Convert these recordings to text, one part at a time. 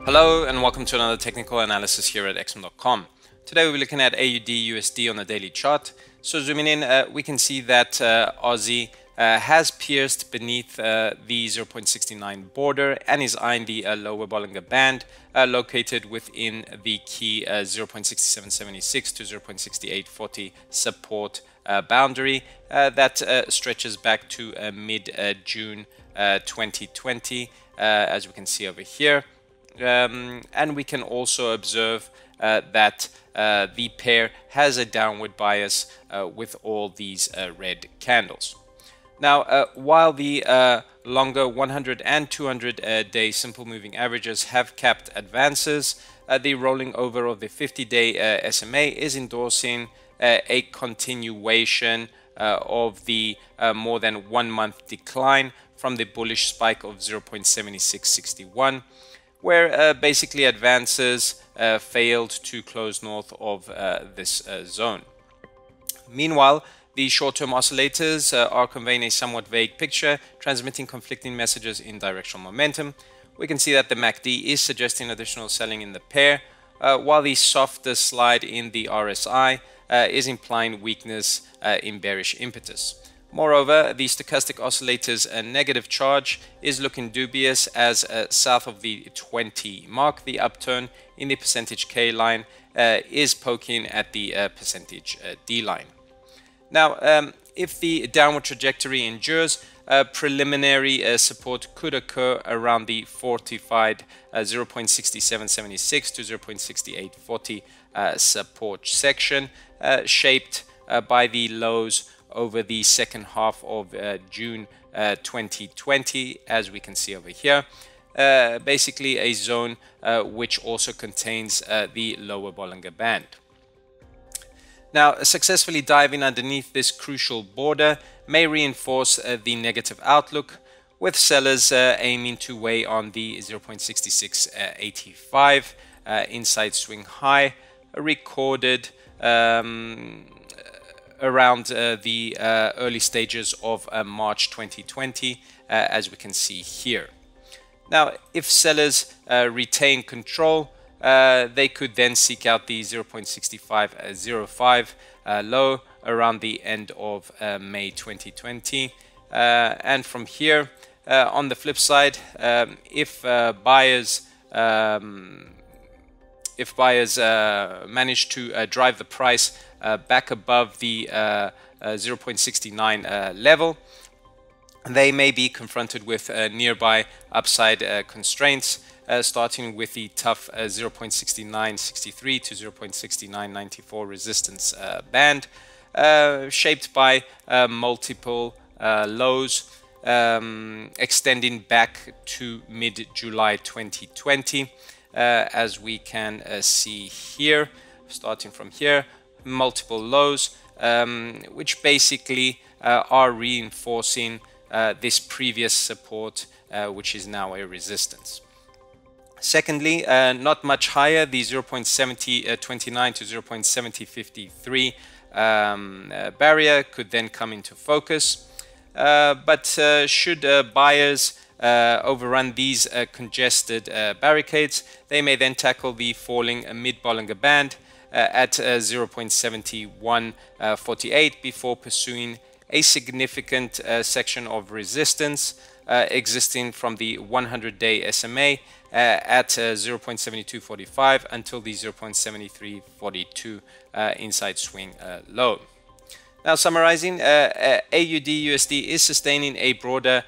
Hello and welcome to another technical analysis here at xm.com. Today we'll be looking at AUDUSD on the daily chart. So zooming in, we can see that Aussie has pierced beneath the 0.69 border and is eyeing the lower Bollinger Band located within the key 0.6776 to 0.6840 support boundary that stretches back to mid-June 2020, as we can see over here. And we can also observe that the pair has a downward bias with all these red candles. Now, while the longer 100 and 200 day simple moving averages have capped advances, the rolling over of the 50-day SMA is endorsing a continuation of the more than 1 month decline from the bullish spike of 0.7661. where basically advances failed to close north of this zone. Meanwhile, the short-term oscillators are conveying a somewhat vague picture, transmitting conflicting messages in directional momentum. We can see that the MACD is suggesting additional selling in the pair, while the softer slide in the RSI is implying weakness in bearish impetus. Moreover, the stochastic oscillator's negative charge is looking dubious as south of the 20 mark, the upturn in the percentage K line is poking at the percentage D line. Now, if the downward trajectory endures, preliminary support could occur around the fortified 0.6776 to 0.6840 support section, shaped by the lows over the second half of June 2020, as we can see over here. Basically a zone which also contains the lower Bollinger Band. Now, successfully diving underneath this crucial border may reinforce the negative outlook, with sellers aiming to weigh on the 0.6685 inside swing high recorded around the early stages of March 2020, as we can see here. Now, if sellers retain control, they could then seek out the 0.6505 low around the end of May 2020. And from here, on the flip side, if buyers manage to drive the price back above the 0.69 level, they may be confronted with nearby upside constraints, starting with the tough 0.6963 to 0.6994 resistance band, shaped by multiple lows extending back to mid-July 2020, as we can see here. Starting from here, multiple lows, which basically are reinforcing this previous support, which is now a resistance. Secondly, not much higher, the 0.7029 to 0.7053 barrier could then come into focus. But should buyers overrun these congested barricades, they may then tackle the falling mid-Bollinger Band at 0.7148 before pursuing a significant section of resistance existing from the 100-day SMA at 0.7245 until the 0.7342 inside swing low. Now, summarizing, AUDUSD is sustaining a broader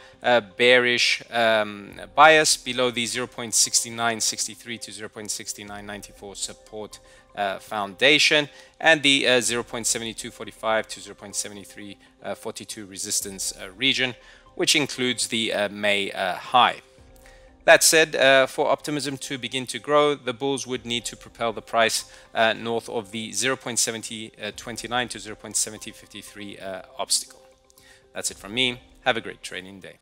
bearish bias below the 0.6963 to 0.6994 support foundation and the 0.7245 to 0.7342 resistance region, which includes the May high. That said, for optimism to begin to grow, the bulls would need to propel the price north of the 0.7029 to 0.7053 obstacle. That's it from me. Have a great trading day.